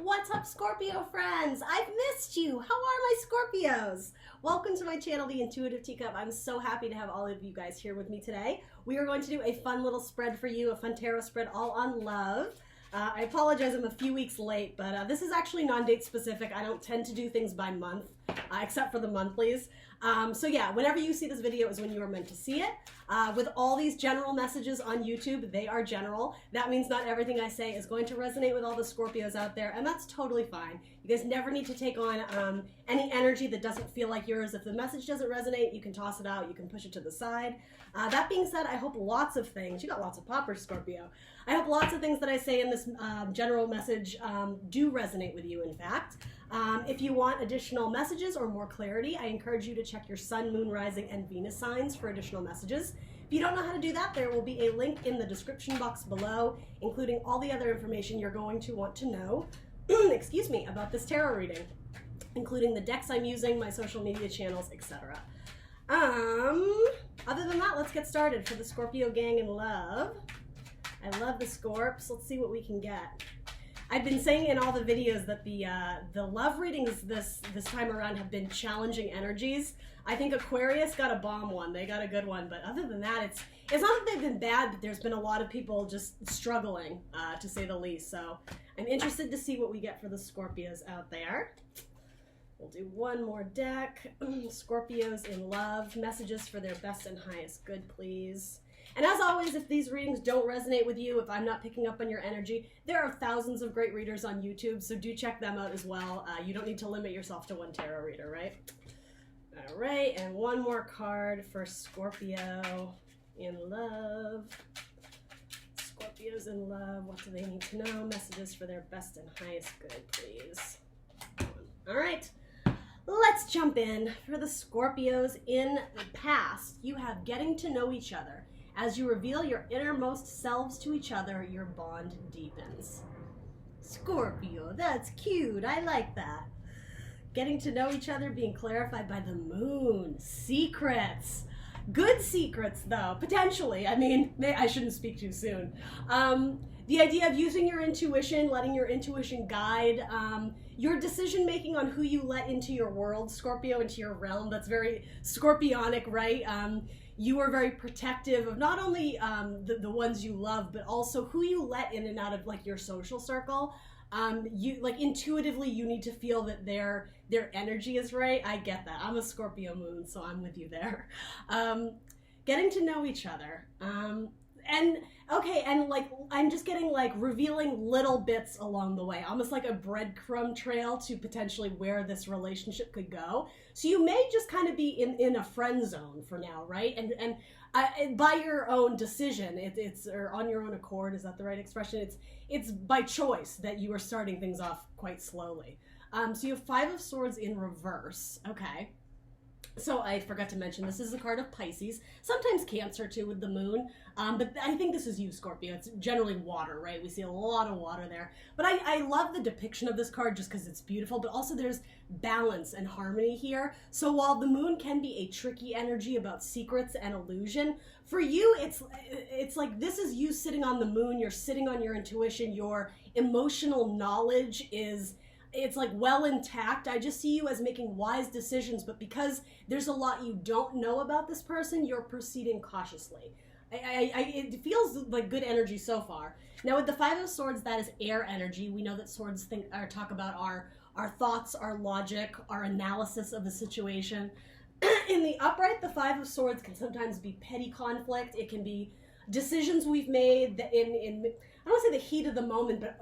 What's up, Scorpio friends? I've missed you. How are my Scorpios? Welcome to my channel, The Intuitive Teacup. I'm so happy to have all of you guys here with me today. We are going to do a fun little spread for you, a fun tarot spread all on love. I apologize, I'm a few weeks late, but this is actually non-date specific. I don't tend to do things by month, except for the monthlies. So yeah, whenever you see this video is when you are meant to see it. With all these general messages on YouTube, they are general. That means not everything I say is going to resonate with all the Scorpios out there, and that's totally fine. You guys never need to take on any energy that doesn't feel like yours. If the message doesn't resonate, you can toss it out, you can push it to the side. That being said, I hope lots of things, you got lots of poppers, Scorpio. I hope lots of things that I say in this general message do resonate with you, in fact. If you want additional messages or more clarity, I encourage you to check your Sun, Moon, Rising, and Venus signs for additional messages. If you don't know how to do that, there will be a link in the description box below, including all the other information you're going to want to know, excuse me, about this tarot reading, including the decks I'm using, my social media channels, etc. Other than that, let's get started for the Scorpio gang in love. I love the Scorps. Let's see what we can get. I've been saying in all the videos that the love readings this time around have been challenging energies. I think Aquarius got a bomb one. They got a good one. But other than that, it's not that they've been bad, but there's been a lot of people just struggling, to say the least. So I'm interested to see what we get for the Scorpios out there. We'll do one more deck. Scorpios in love. Messages for their best and highest good, please. And as always, if these readings don't resonate with you, if I'm not picking up on your energy, there are thousands of great readers on YouTube, so do check them out as well. You don't need to limit yourself to one tarot reader, right? All right, and one more card for Scorpio in love. Scorpios in love, what do they need to know? Messages for their best and highest good, please. All right. Let's jump in. For the Scorpios in the past, you have getting to know each other. As you reveal your innermost selves to each other, your bond deepens. Scorpio, that's cute. I like that. Getting to know each other being clarified by the moon. Secrets. Good secrets, though, potentially. I mean, I shouldn't speak too soon. The idea of using your intuition, letting your intuition guide your decision-making on who you let into your world, Scorpio, into your realm. That's very Scorpionic, right? You are very protective of not only the ones you love, but also who you let in and out of like your social circle. You like intuitively, you need to feel that their energy is right. I get that. I'm a Scorpio moon, so I'm with you there. Getting to know each other. And like I'm just getting like revealing little bits along the way, almost like a breadcrumb trail to potentially where this relationship could go. So you may just kind of be in a friend zone for now, right? And by your own decision, it's or on your own accord. Is that the right expression? It's by choice that you are starting things off quite slowly. So you have Five of Swords in reverse. Okay. So I forgot to mention, this is a card of Pisces, sometimes Cancer too with the moon, but I think this is you, Scorpio. It's generally water, right? We see a lot of water there. But I love the depiction of this card just because it's beautiful, but also there's balance and harmony here. So while the moon can be a tricky energy about secrets and illusion, for you, it's like this is you sitting on the moon, you're sitting on your intuition, your emotional knowledge it's like well intact. I just see you as making wise decisions, but because there's a lot you don't know about this person, you're proceeding cautiously. It feels like good energy so far. Now with the Five of Swords, that is air energy. We know that swords talk about our thoughts, our logic, our analysis of the situation. In the upright, the Five of Swords can sometimes be petty conflict. It can be decisions we've made that in I don't want to say the heat of the moment, but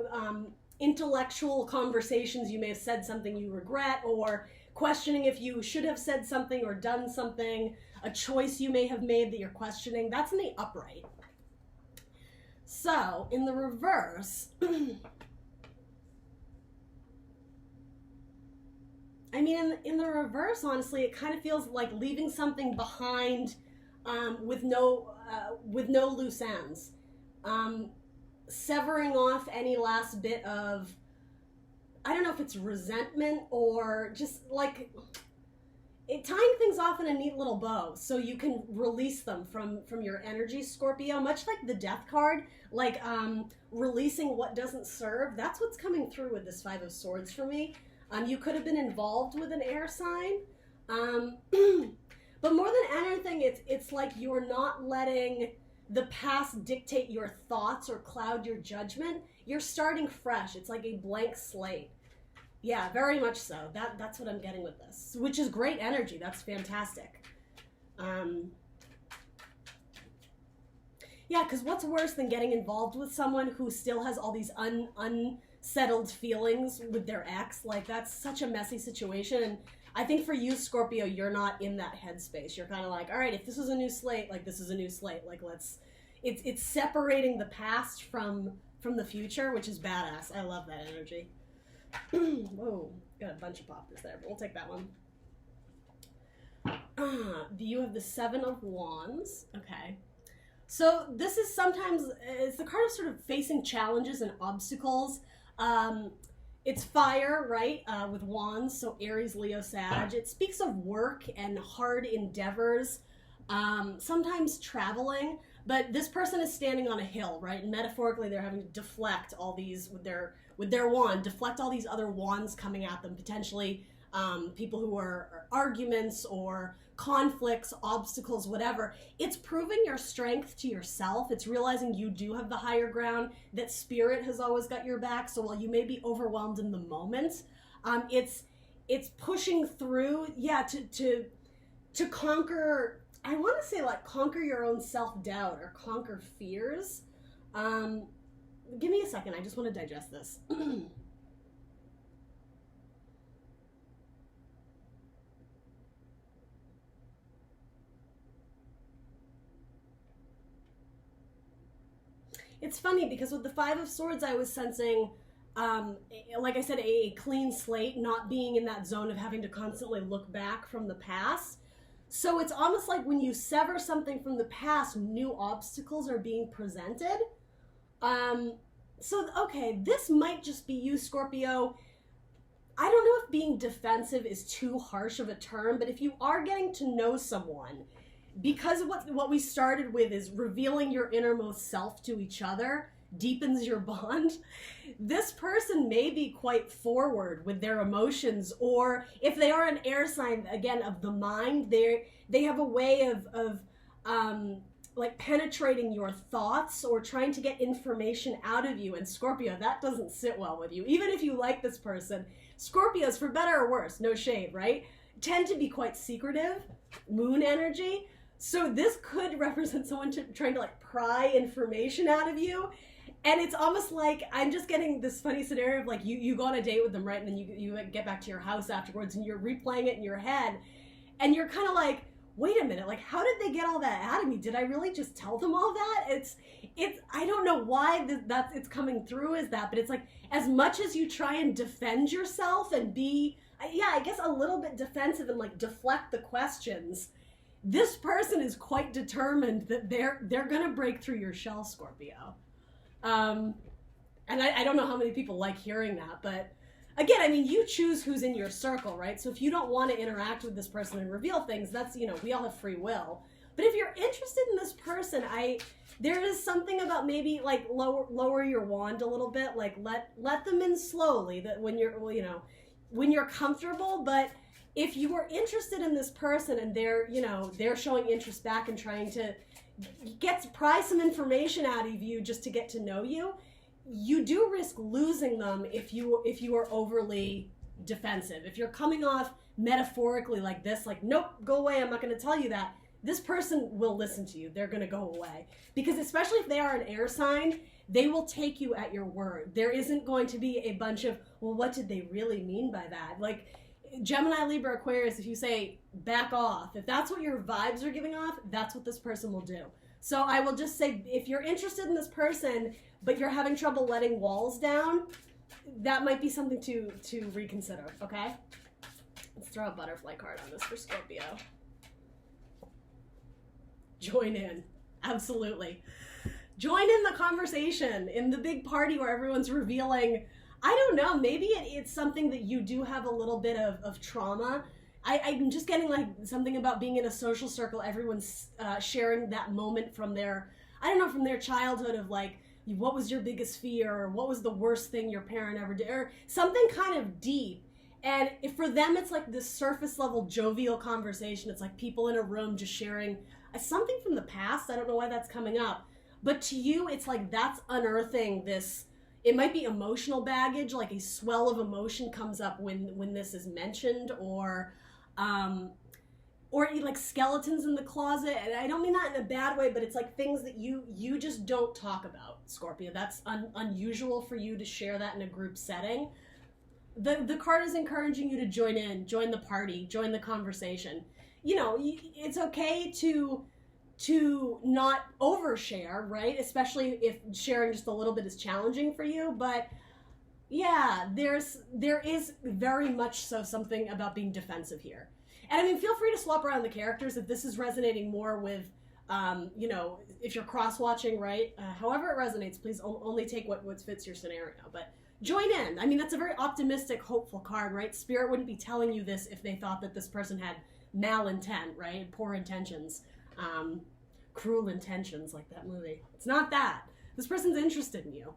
intellectual conversations. You may have said something you regret, or questioning if you should have said something or done something, a choice you may have made that you're questioning. That's in the upright. So in the reverse, I mean, in the reverse, honestly, it kind of feels like leaving something behind with no loose ends. Severing off any last bit of, I don't know if it's resentment or just like, tying things off in a neat little bow so you can release them from your energy, Scorpio, much like the Death card, like releasing what doesn't serve. That's what's coming through with this Five of Swords for me. You could have been involved with an air sign, but more than anything, it's like you're not letting the past dictate your thoughts or cloud your judgment. You're starting fresh. It's like a blank slate. Yeah, very much so. That's what I'm getting with this, which is great energy. That's fantastic. Yeah, because what's worse than getting involved with someone who still has all these unsettled feelings with their ex? Like, that's such a messy situation. And I think for you, Scorpio, you're not in that headspace. You're kind of like, all right, if this is a new slate, like, this is a new slate. Like, it's separating the past from the future, which is badass. I love that energy. Whoa, got a bunch of poppers there, but we'll take that one. You have the Seven of Wands. Okay. So this is sometimes, it's the card of sort of facing challenges and obstacles. It's fire, right, with wands, so Aries, Leo, Sag. It speaks of work and hard endeavors, sometimes traveling, but this person is standing on a hill, right? And metaphorically, they're having to deflect all these, with their wand, deflect all these other wands coming at them, potentially people who are arguments or conflicts, obstacles, whatever. It's proving your strength to yourself. It's realizing you do have the higher ground, that spirit has always got your back. So while you may be overwhelmed in the moment, it's pushing through, yeah, to conquer, I want to say like conquer your own self-doubt or conquer fears. Give me a second. I just want to digest this. It's funny because with the Five of Swords, I was sensing, like I said, a clean slate, not being in that zone of having to constantly look back from the past. So it's almost like when you sever something from the past, new obstacles are being presented. So, okay, this might just be you, Scorpio. I don't know if being defensive is too harsh of a term, but if you are getting to know someone, because what we started with is revealing your innermost self to each other deepens your bond, this person may be quite forward with their emotions, or if they are an air sign, again, of the mind, they have a way of like penetrating your thoughts or trying to get information out of you. And Scorpio, that doesn't sit well with you. Even if you like this person, Scorpios, for better or worse, no shade, right, tend to be quite secretive, moon energy. So this could represent someone trying to like pry information out of you. And it's almost like, I'm just getting this funny scenario of like you go on a date with them, right? And then you get back to your house afterwards and you're replaying it in your head. And you're kind of like, wait a minute, like how did they get all that out of me? Did I really just tell them all that? It's I don't know why it's coming through as that, but it's like as much as you try and defend yourself and be, yeah, I guess a little bit defensive and like deflect the questions, this person is quite determined that they're gonna break through your shell, Scorpio. And I don't know how many people like hearing that, but again, I mean, you choose who's in your circle, right? So if you don't want to interact with this person and reveal things, that's, you know, we all have free will. But if you're interested in this person, there is something about maybe like lower your wand a little bit, like let them in slowly, that when you're, well, you know, when you're comfortable. But if you are interested in this person and they're showing interest back and trying to pry some information out of you just to get to know you, you do risk losing them if you are overly defensive. If you're coming off metaphorically like this, like, nope, go away, I'm not going to tell you that, this person will listen to you. They're going to go away. Because especially if they are an air sign, they will take you at your word. There isn't going to be a bunch of, well, what did they really mean by that? Like Gemini, Libra, Aquarius, if you say back off, if that's what your vibes are giving off, that's what this person will do. So I will just say, if you're interested in this person, but you're having trouble letting walls down, that might be something to reconsider, okay? Let's throw a butterfly card on this for Scorpio. Join in. Absolutely. Join in the conversation, in the big party where everyone's revealing, I don't know, maybe it's something that you do have a little bit of trauma I'm just getting like something about being in a social circle, everyone's sharing that moment from their, I don't know, from their childhood of like, what was your biggest fear, or what was the worst thing your parent ever did, or something kind of deep. And if for them, it's like this surface level jovial conversation. It's like people in a room just sharing something from the past. I don't know why that's coming up. But to you, it's like that's unearthing this, it might be emotional baggage, like a swell of emotion comes up when this is mentioned, or like skeletons in the closet. And I don't mean that in a bad way, but it's like things that you just don't talk about, Scorpio. That's unusual for you to share that in a group setting. The card is encouraging you to join the party, join the conversation. You know, it's okay to not overshare, right? Especially if sharing just a little bit is challenging for you. But yeah, there is very much so something about being defensive here. And I mean, feel free to swap around the characters if this is resonating more with, you know, if you're cross-watching, right? However it resonates, please only take what fits your scenario. But join in. I mean, that's a very optimistic, hopeful card, right? Spirit wouldn't be telling you this if they thought that this person had malintent, right? Poor intentions. Cruel intentions, like that movie. It's not that. This person's interested in you.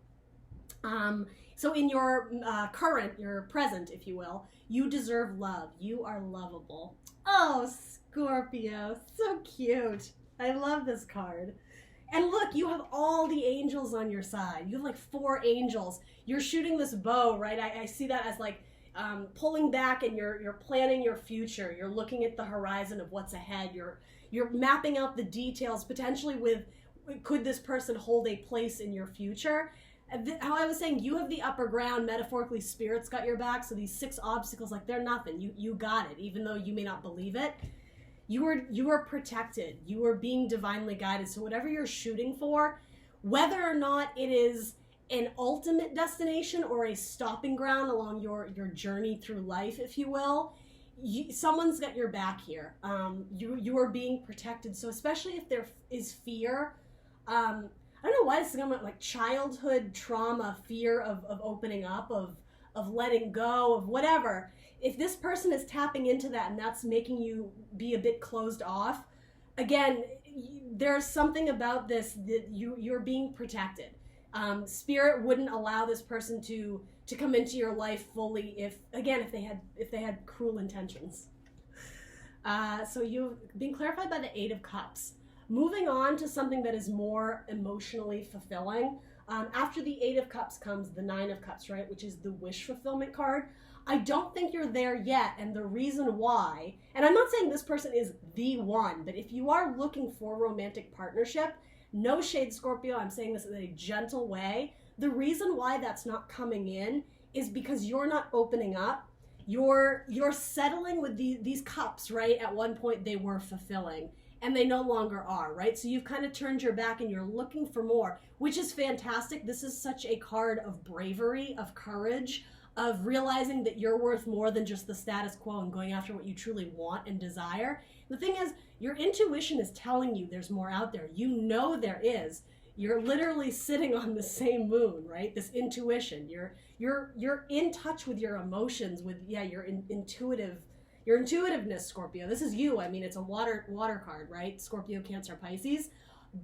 So in your your present, if you will, you deserve love. You are lovable. Oh, Scorpio, so cute. I love this card. And look, you have all the angels on your side. You have like 4 angels. You're shooting this bow, right? I see that as like pulling back, and you're planning your future. You're looking at the horizon of what's ahead. You're mapping out the details, potentially with, could this person hold a place in your future? How I was saying, you have the upper ground, metaphorically, Spirit's got your back, so these 6 obstacles, like, they're nothing. You got it, even though you may not believe it. You are protected. You are being divinely guided. So whatever you're shooting for, whether or not it is an ultimate destination or a stopping ground along your journey through life, if you will, someone's got your back here. You are being protected. So especially if there is fear, I don't know why this is going to like childhood trauma, fear of opening up, of letting go, of whatever. If this person is tapping into that and that's making you be a bit closed off, again, there's something about this that you're being protected. Spirit wouldn't allow this person to come into your life fully if they had cruel intentions. So you've been clarified by the 8 of Cups. Moving on to something that is more emotionally fulfilling. After the 8 of Cups comes the 9 of Cups, right? Which is the wish fulfillment card. I don't think you're there yet, and the reason why, and I'm not saying this person is the one, but if you are looking for romantic partnership, no shade, Scorpio, I'm saying this in a gentle way. The reason why that's not coming in is because you're not opening up. You're settling with these cups, right? At one point they were fulfilling, and they no longer are, right? So you've kind of turned your back and you're looking for more, which is fantastic. This is such a card of bravery, of courage, of realizing that you're worth more than just the status quo and going after what you truly want and desire. The thing is, your intuition is telling you there's more out there. You know there is. You're literally sitting on the same moon, right? This intuition. You're in touch with your emotions, with your intuitiveness, Scorpio. This is you. I mean, it's a water card, right? Scorpio, Cancer, Pisces.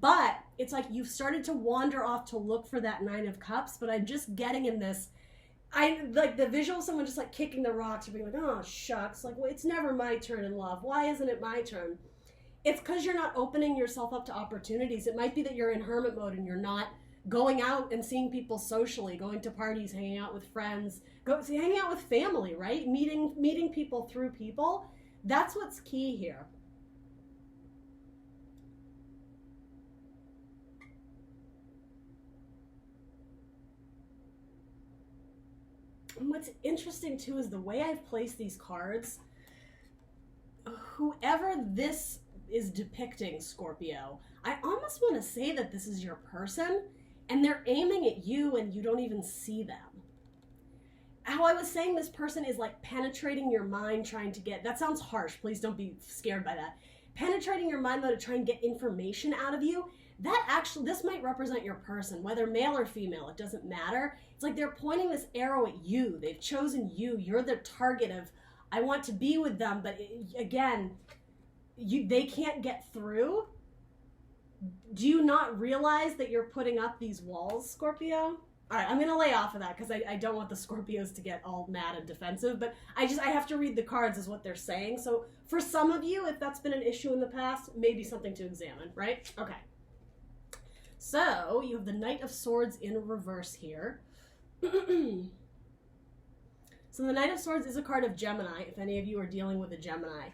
But it's like you've started to wander off to look for that 9 of Cups, but I'm just getting in this, I like the visual of someone just like kicking the rocks or being like, oh shucks, like, well, it's never my turn in love. Why isn't it my turn? It's because you're not opening yourself up to opportunities. It might be that you're in hermit mode and you're not going out and seeing people socially, going to parties, hanging out with friends, hanging out with family, right? Meeting people through people. That's what's key here. And what's interesting too is the way I've placed these cards. Whoever this is depicting, Scorpio, I almost want to say that this is your person and they're aiming at you and you don't even see them. How I was saying this person is like penetrating your mind, trying to get, that sounds harsh, please don't be scared by that. Penetrating your mind though to try and get information out of you. That actually, this might represent your person, whether male or female, it doesn't matter. It's like they're pointing this arrow at you. They've chosen you. You're the target of I want to be with them, but again, they can't get through. Do you not realize that you're putting up these walls, Scorpio? All right, I'm going to lay off of that because I don't want the Scorpios to get all mad and defensive, but I have to read the cards as what they're saying. So for some of you, if that's been an issue in the past, maybe something to examine, right? Okay. So you have the Knight of Swords in reverse here. So the Knight of Swords is a card of Gemini, if any of you are dealing with a Gemini.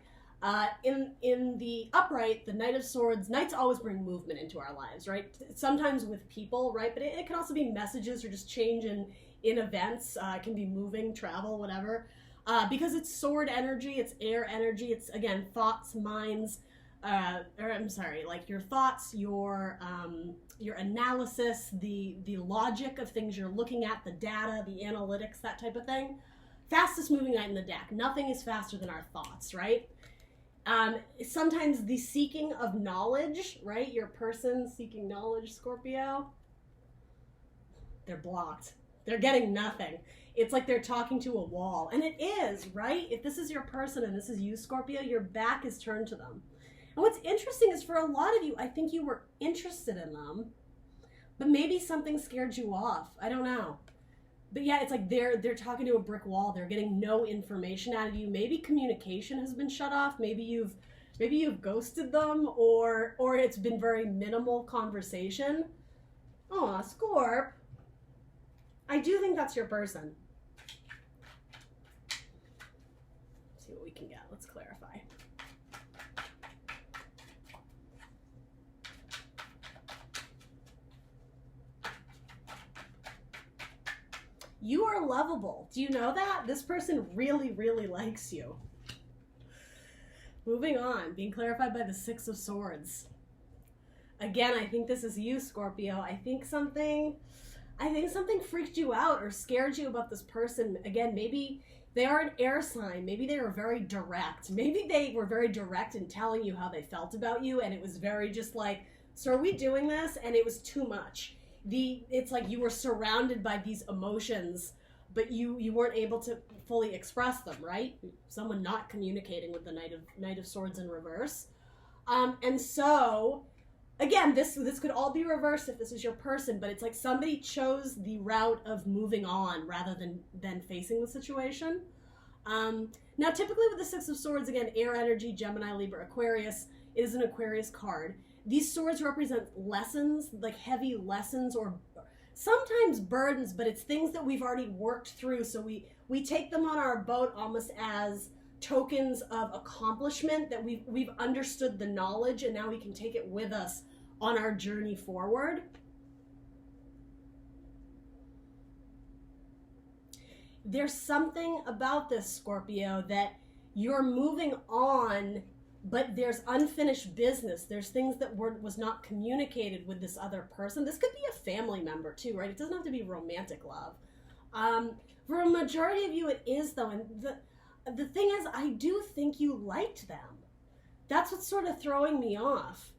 In the upright, the Knight of Swords, Knights always bring movement into our lives, right? Sometimes with people, right? But it can also be messages or just change in events. It can be moving, travel, whatever. Because it's sword energy, it's air energy, it's, again, thoughts, minds, like your thoughts, your analysis, the logic of things you're looking at, the data, the analytics, that type of thing. Fastest moving knight in the deck. Nothing is faster than our thoughts, right? Sometimes the seeking of knowledge, right? Your person seeking knowledge, Scorpio, they're blocked. They're getting nothing. It's like they're talking to a wall. And it is, right? If this is your person and this is you, Scorpio, your back is turned to them. And what's interesting is for a lot of you, I think you were interested in them, but maybe something scared you off. I don't know. But yeah, it's like they're talking to a brick wall. They're getting no information out of you. Maybe communication has been shut off. Maybe you've ghosted them, or it's been very minimal conversation. Oh, Scorp. I do think that's your person. Let's see what we can get. Let's clarify. You are lovable. Do you know that? This person really, really likes you. Moving on, being clarified by the Six of Swords. Again, I think this is you, Scorpio. I think something freaked you out or scared you about this person. Again, maybe they are an air sign. Maybe they were very direct. Maybe they were very direct in telling you how they felt about you, and it was very just like, so are we doing this? And it was too much. It's like you were surrounded by these emotions, but you weren't able to fully express them, right? Someone not communicating with the Knight of Swords in reverse. And so, again, this could all be reversed if this is your person, but it's like somebody chose the route of moving on rather than facing the situation. Now, typically with the Six of Swords, again, air energy, Gemini, Libra, Aquarius, it is an Aquarius card. These swords represent lessons, like heavy lessons or sometimes burdens, but it's things that we've already worked through. So we take them on our boat almost as tokens of accomplishment, that we've understood the knowledge and now we can take it with us on our journey forward. There's something about this, Scorpio, that you're moving on, but there's unfinished business. There's things that was not communicated with this other person. This could be a family member too, right? It doesn't have to be romantic love. For a majority of you, it is though. And the thing is, I do think you liked them. That's what's sort of throwing me off.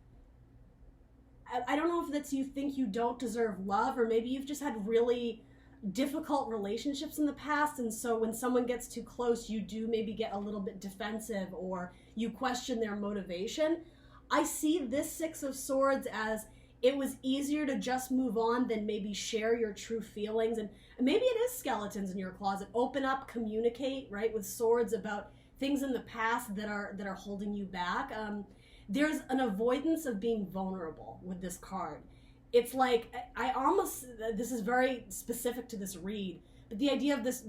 I don't know if that's you think you don't deserve love, or maybe you've just had really difficult relationships in the past, and so when someone gets too close, you do maybe get a little bit defensive or you question their motivation. I see this Six of Swords as it was easier to just move on than maybe share your true feelings, and maybe it is skeletons in your closet. Open up, communicate, right, with swords about things in the past that are holding you back. There's an avoidance of being vulnerable with this card. It's like, this is very specific to this read, but the idea of this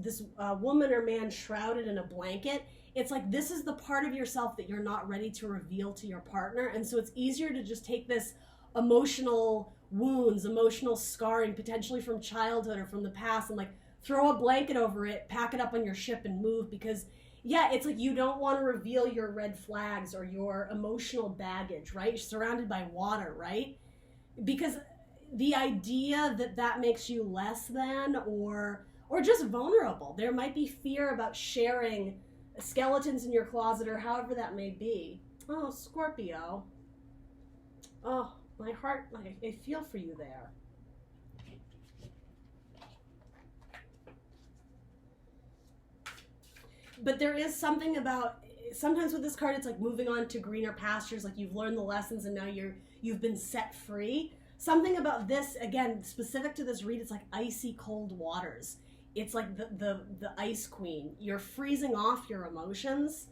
woman or man shrouded in a blanket, it's like this is the part of yourself that you're not ready to reveal to your partner, and so it's easier to just take this emotional wounds, emotional scarring, potentially from childhood or from the past, and like throw a blanket over it, pack it up on your ship and move, because yeah, it's like you don't want to reveal your red flags or your emotional baggage, right? You're surrounded by water, right? Because the idea that makes you less than or just vulnerable. There might be fear about sharing skeletons in your closet or however that may be. Oh, Scorpio. Oh, my heart, I feel for you there. But there is something about, sometimes with this card, it's like moving on to greener pastures, like you've learned the lessons and now you've been set free. Something about this, again, specific to this read, it's like icy cold waters. It's like the ice queen. You're freezing off your emotions.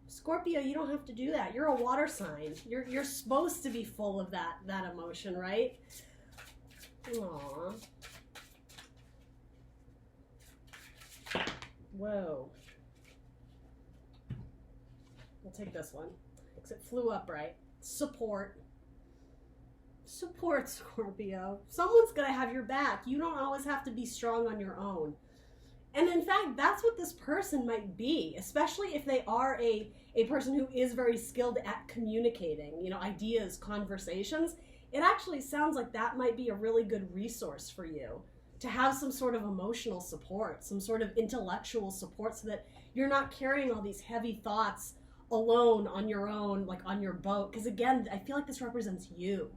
Scorpio, you don't have to do that. You're a water sign. You're supposed to be full of that emotion, right? Aww. Whoa. We'll take this one because it flew up right. Support. Support, Scorpio. Someone's going to have your back. You don't always have to be strong on your own. And in fact, that's what this person might be, especially if they are a person who is very skilled at communicating, you know, ideas, conversations. It actually sounds like that might be a really good resource for you to have some sort of emotional support, some sort of intellectual support so that you're not carrying all these heavy thoughts alone on your own, like on your boat. Because again, I feel like this represents you.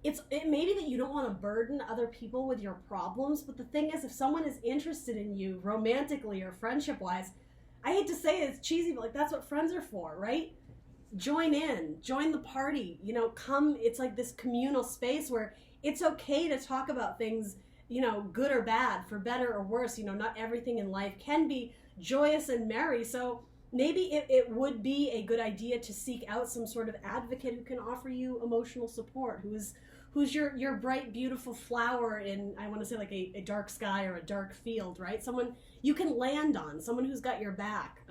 It may be that you don't want to burden other people with your problems, but the thing is, if someone is interested in you romantically or friendship-wise, I hate to say it, it's cheesy, but like that's what friends are for, right? Join in, join the party, you know, come, it's like this communal space where it's okay to talk about things, you know, good or bad, for better or worse, you know, not everything in life can be joyous and merry, so maybe it would be a good idea to seek out some sort of advocate who can offer you emotional support, who's your bright, beautiful flower in, I want to say like a dark sky or a dark field, right? Someone you can land on, someone who's got your back.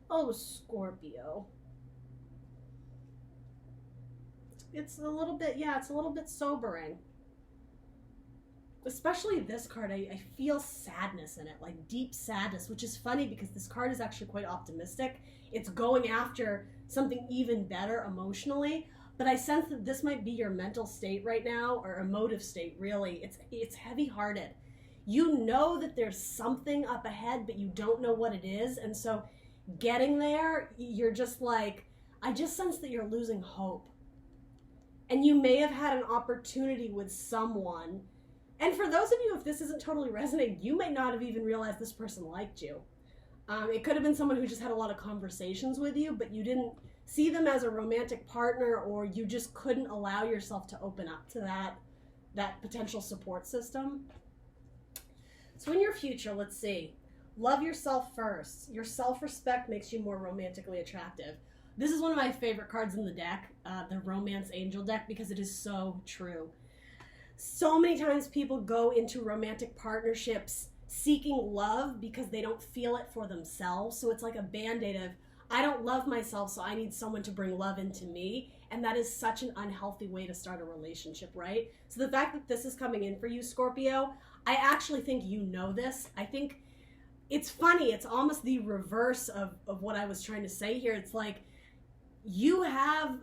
Oh, Scorpio. It's a little bit, yeah, it's a little bit sobering. Especially this card, I feel sadness in it, like deep sadness, which is funny because this card is actually quite optimistic. It's going after something even better emotionally, but I sense that this might be your mental state right now, or emotive state, really. It's heavy-hearted. You know that there's something up ahead, but you don't know what it is, and so getting there, you're just like, I just sense that you're losing hope. And you may have had an opportunity with someone. And for those of you, if this isn't totally resonating, you may not have even realized this person liked you. It could have been someone who just had a lot of conversations with you, but you didn't see them as a romantic partner, or you just couldn't allow yourself to open up to that potential support system. So in your future, let's see. Love yourself first. Your self-respect makes you more romantically attractive. This is one of my favorite cards in the deck, the Romance Angel deck, because it is so true. So many times people go into romantic partnerships seeking love because they don't feel it for themselves. So it's like a band-aid of, I don't love myself, so I need someone to bring love into me. And that is such an unhealthy way to start a relationship, right? So the fact that this is coming in for you, Scorpio, I actually think you know this. I think it's funny. It's almost the reverse of what I was trying to say here. It's like you have,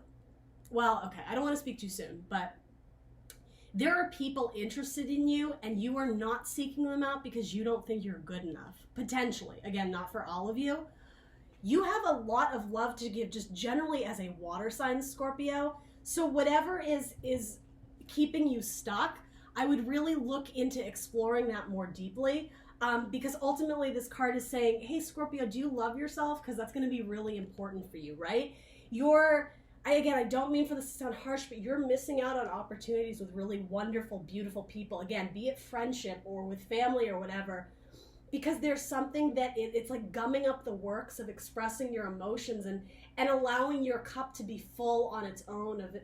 well, okay, I don't want to speak too soon, but there are people interested in you and you are not seeking them out because you don't think you're good enough. Potentially. Again, not for all of you. You have a lot of love to give just generally as a water sign, Scorpio. So whatever is keeping you stuck, I would really look into exploring that more deeply, because ultimately this card is saying, hey, Scorpio, do you love yourself? Because that's going to be really important for you, right? I don't mean for this to sound harsh, but you're missing out on opportunities with really wonderful, beautiful people. Again, be it friendship or with family or whatever, because there's something that it's like gumming up the works of expressing your emotions and allowing your cup to be full on its own, of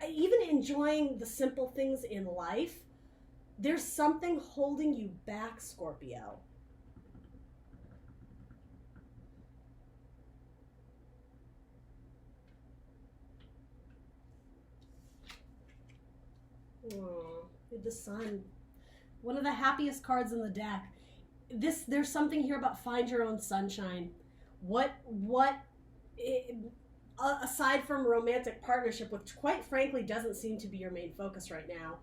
even enjoying the simple things in life. There's something holding you back, Scorpio. Oh, the sun. One of the happiest cards in the deck. There's something here about find your own sunshine. Aside from romantic partnership, which quite frankly doesn't seem to be your main focus right now,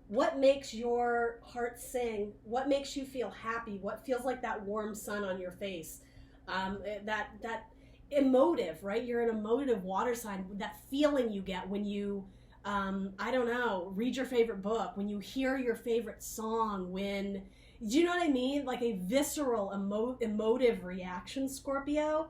what makes your heart sing? What makes you feel happy? What feels like that warm sun on your face? That emotive, right? You're an emotive water sign. That feeling you get when you I don't know, read your favorite book, when you hear your favorite song, when, do you know what I mean? Like a visceral, emotive reaction, Scorpio.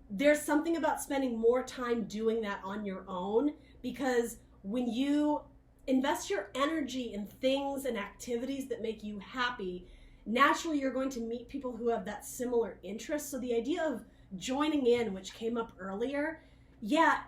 There's something about spending more time doing that on your own, because when you invest your energy in things and activities that make you happy, naturally you're going to meet people who have that similar interest. So the idea of joining in, which came up earlier, yeah,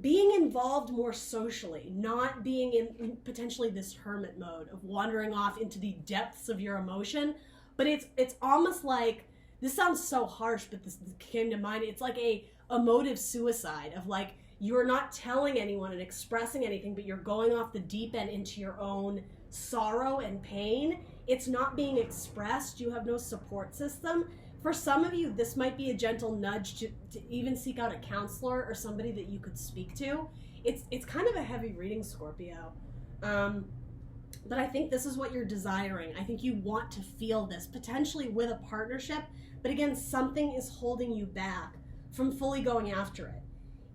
being involved more socially, not being in potentially this hermit mode of wandering off into the depths of your emotion. But it's almost like, this sounds so harsh, but this came to mind, it's like a emotive suicide of like, you're not telling anyone and expressing anything, but you're going off the deep end into your own sorrow and pain. It's not being expressed. You have no support system. For some of you, this might be a gentle nudge to even seek out a counselor or somebody that you could speak to. It's kind of a heavy reading, Scorpio. But I think this is what you're desiring. I think you want to feel this, potentially with a partnership. But again, something is holding you back from fully going after it.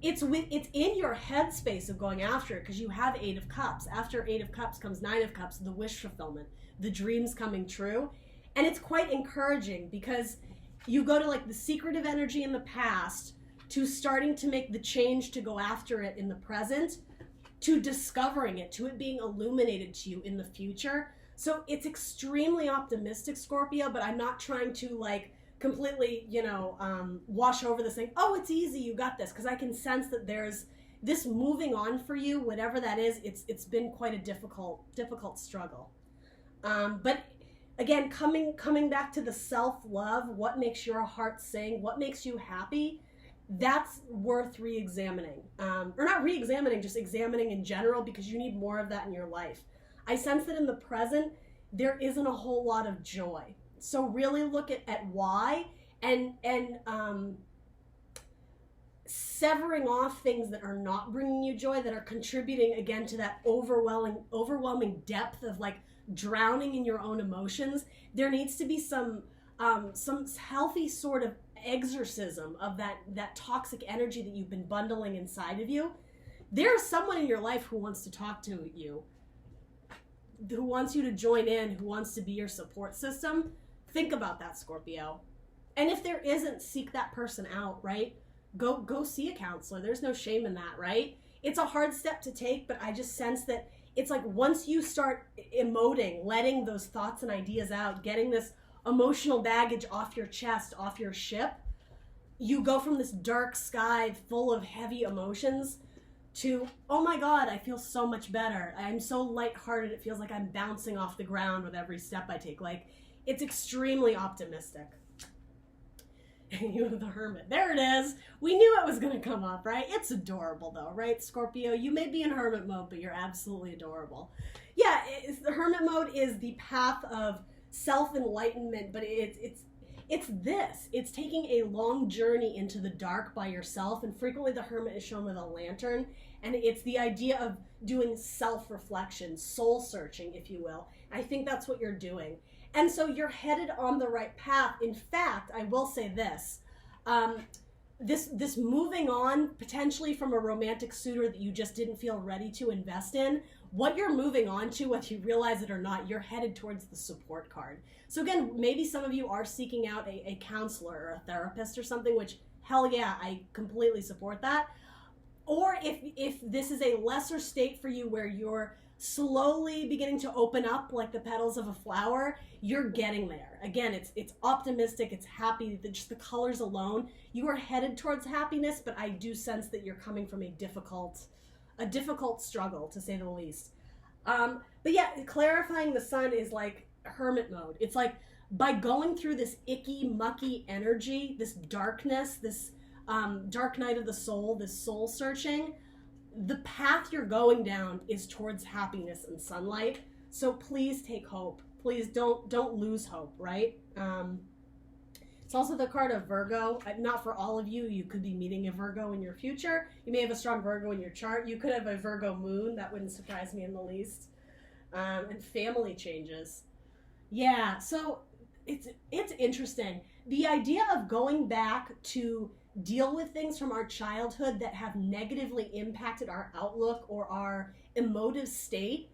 It's in your headspace of going after it, because you have 8 of Cups. After 8 of Cups comes 9 of Cups, the wish fulfillment, the dreams coming true. And it's quite encouraging, because you go to like the secretive energy in the past to starting to make the change to go after it in the present, to discovering it, to it being illuminated to you in the future. So it's extremely optimistic, Scorpio, but I'm not trying to like completely, wash over this thing. Oh, it's easy, you got this. Because I can sense that there's this moving on for you, whatever that is. It's been quite a difficult struggle. But again, coming back to the self-love, what makes your heart sing, what makes you happy, that's worth re-examining. Or not re-examining, just examining in general, because you need more of that in your life. I sense that in the present, there isn't a whole lot of joy. So really look at why, and severing off things that are not bringing you joy, that are contributing again to that overwhelming depth of like drowning in your own emotions. There needs to be some healthy sort of exorcism of that toxic energy that you've been bundling inside of you. There's someone in your life who wants to talk to you, who wants you to join in, who wants to be your support system. Think about that, Scorpio. And if there isn't, seek that person out, right? Go see a counselor. There's no shame in that, right? It's a hard step to take, but I just sense that it's like once you start emoting, letting those thoughts and ideas out, getting this emotional baggage off your chest, off your ship, you go from this dark sky full of heavy emotions to, oh my God, I feel so much better. I'm so lighthearted. It feels like I'm bouncing off the ground with every step I take. Like, it's extremely optimistic. You have the Hermit. There it is. We knew it was going to come up, right? It's adorable though, right, Scorpio? You may be in Hermit mode, but you're absolutely adorable. Yeah, the Hermit mode is the path of self-enlightenment, but it's this. It's taking a long journey into the dark by yourself, and frequently the Hermit is shown with a lantern, and it's the idea of doing self-reflection, soul-searching, if you will. I think that's what you're doing. And so you're headed on the right path. In fact, I will say this. This moving on, potentially from a romantic suitor that you just didn't feel ready to invest in, what you're moving on to, whether you realize it or not, you're headed towards the support card. So again, maybe some of you are seeking out a counselor or a therapist or something, which, hell yeah, I completely support that. Or if this is a lesser state for you where you're slowly beginning to open up like the petals of a flower, you're getting there. Again, it's optimistic, it's happy, just the colors alone, you are headed towards happiness, but I do sense that you're coming from a difficult struggle, to say the least. But yeah, clarifying the sun is like Hermit mode. It's like by going through this icky, mucky energy, this darkness, this dark night of the soul, this soul searching, the path you're going down is towards happiness and sunlight. So please take hope. Please don't lose hope, right? It's also the card of Virgo. Not for all of you. You could be meeting a Virgo in your future. You may have a strong Virgo in your chart. You could have a Virgo moon. That wouldn't surprise me in the least. And family changes. Yeah, so it's interesting. The idea of going back to deal with things from our childhood that have negatively impacted our outlook or our emotive state.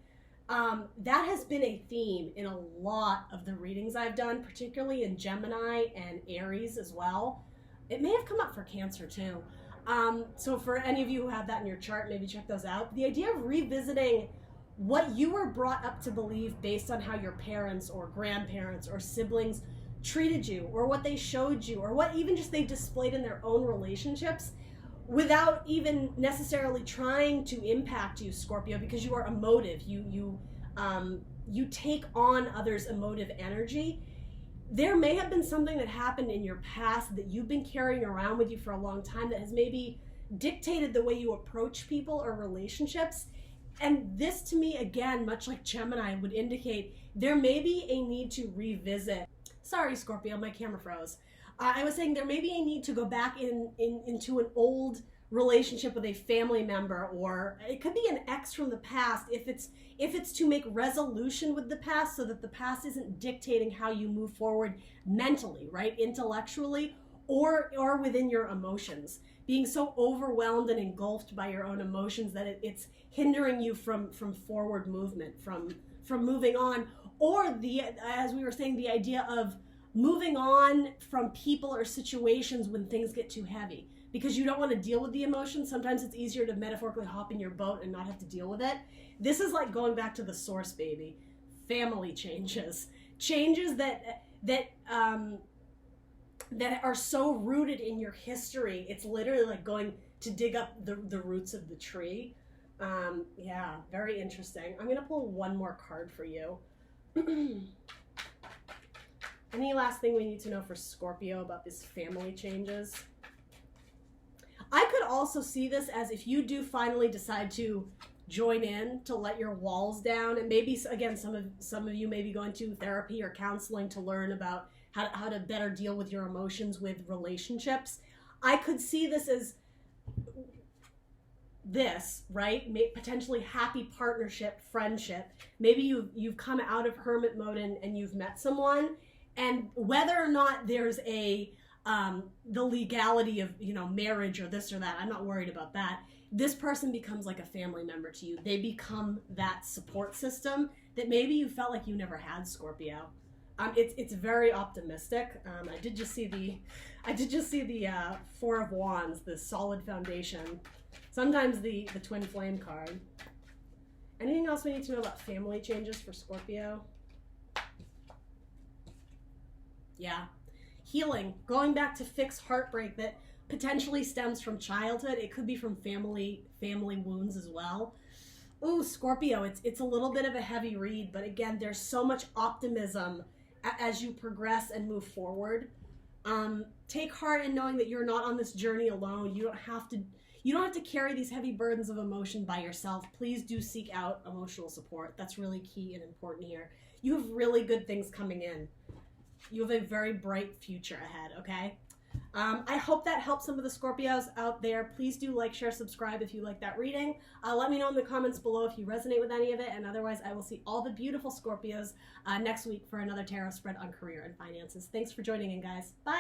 That has been a theme in a lot of the readings I've done, particularly in Gemini and Aries as well. It may have come up for Cancer too. So for any of you who have that in your chart, maybe check those out. The idea of revisiting what you were brought up to believe based on how your parents or grandparents or siblings treated you, or what they showed you, or what even just they displayed in their own relationships, without even necessarily trying to impact you, Scorpio, because you are emotive. You take on others' emotive energy. There may have been something that happened in your past that you've been carrying around with you for a long time that has maybe dictated the way you approach people or relationships. And this, to me, again, much like Gemini, would indicate there may be a need to revisit. Sorry, Scorpio, my camera froze. I was saying there may be a need to go back into an old relationship with a family member, or it could be an ex from the past if it's to make resolution with the past, so that the past isn't dictating how you move forward mentally, right, intellectually, or within your emotions. Being so overwhelmed and engulfed by your own emotions that it's hindering you from forward movement, from moving on, or as we were saying, the idea of moving on from people or situations when things get too heavy, because you don't want to deal with the emotions. Sometimes it's easier to metaphorically hop in your boat and not have to deal with it. This is like going back to the source, baby. Family changes that are so rooted in your history. It's literally like going to dig up the roots of the tree. Yeah, very interesting. I'm gonna pull one more card for you. Any last thing we need to know for Scorpio about this family changes? I could also see this as if you do finally decide to join in, to let your walls down, and maybe, again, some of you may be going to therapy or counseling to learn about how to better deal with your emotions with relationships. I could see this as this, right? Potentially happy partnership, friendship. Maybe you've come out of hermit mode and you've met someone, and whether or not there's the legality of, marriage or this or that, I'm not worried about that. This person becomes like a family member to you. They become that support system that maybe you felt like you never had, Scorpio. It's very optimistic. I did just see the Four of Wands, the solid foundation. Sometimes the twin flame card. Anything else we need to know about family changes for Scorpio? Yeah. Healing, going back to fix heartbreak that potentially stems from childhood. It could be from family wounds as well. Ooh, Scorpio, it's a little bit of a heavy read, but again, there's so much optimism as you progress and move forward. Take heart in knowing that you're not on this journey alone. You don't have to carry these heavy burdens of emotion by yourself. Please do seek out emotional support. That's really key and important here. You have really good things coming in. You have a very bright future ahead, okay? I hope that helps some of the Scorpios out there. Please do like, share, subscribe if you like that reading. Let me know in the comments below if you resonate with any of it, and otherwise I will see all the beautiful Scorpios next week for another tarot spread on career and finances. Thanks for joining in, guys. Bye!